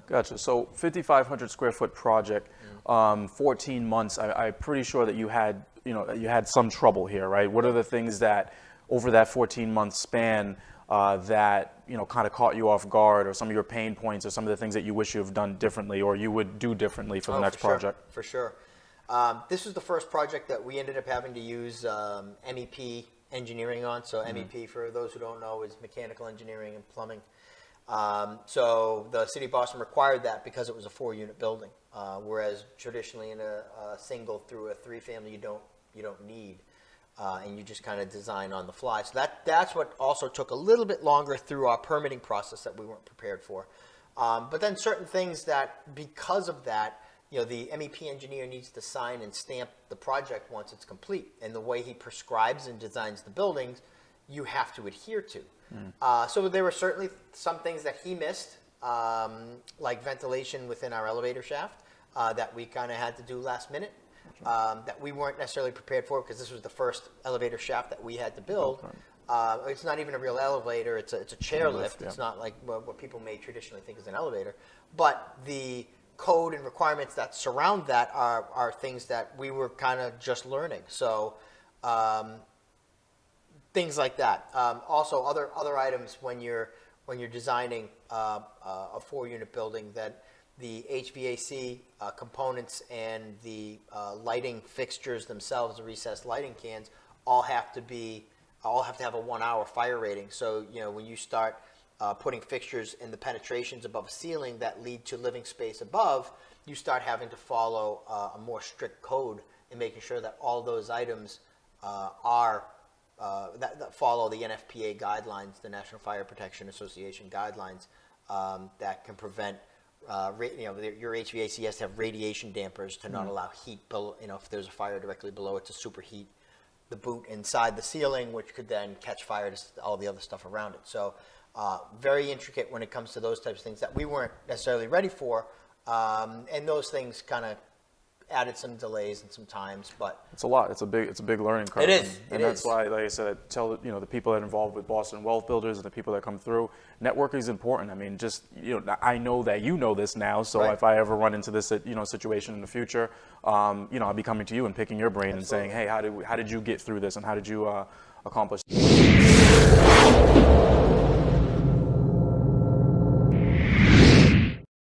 Gotcha. So 5,500 square foot project, 14 months. I'm pretty sure that you had, you had some trouble here, right? What are the things that over that 14-month span that, kind of caught you off guard, or some of your pain points, or some of the things that you wish you have done differently, or you would do differently for the next project? For sure. This was the first project that we ended up having to use MEP engineering on. So MEP, for those who don't know, is mechanical engineering and plumbing. So the city of Boston required that because it was a 4-unit building, whereas traditionally in a single through a 3-family you don't need, and you just kind of design on the fly. So that's what also took a little bit longer through our permitting process that we weren't prepared for. But then certain things that, because of that, the MEP engineer needs to sign and stamp the project once it's complete, and the way he prescribes and designs the buildings, you have to adhere to. So there were certainly some things that he missed, like ventilation within our elevator shaft, that we kind of had to do last minute, that we weren't necessarily prepared for, because this was the first elevator shaft that we had to build. It's not even a real elevator, it's a chair lift. It's not like what people may traditionally think is an elevator. But the code and requirements that surround that are things that we were kind of just learning. So things like that. Also, other items when you're designing a 4-unit building, that the HVAC components and the lighting fixtures themselves, the recessed lighting cans, all have to have a 1-hour fire rating. So when you start putting fixtures in the penetrations above a ceiling that lead to living space above, you start having to follow a more strict code in making sure that all those items that follow the NFPA guidelines, the National Fire Protection Association guidelines, that can prevent, your HVAC has to have radiation dampers to not allow heat below, if there's a fire directly below it, to superheat the boot inside the ceiling, which could then catch fire to all the other stuff around it. So very intricate when it comes to those types of things that we weren't necessarily ready for, and those things kind of added some delays and some times, but it's a lot. It's a big learning curve. It is. And that's why, like I said, I tell the people that are involved with Boston Wealth Builders and the people that come through, networking is important. I mean, just I know that you know this now, so if I ever run into this situation in the future, I'll be coming to you and picking your brain and saying, hey, how did you get through this, and how did you accomplish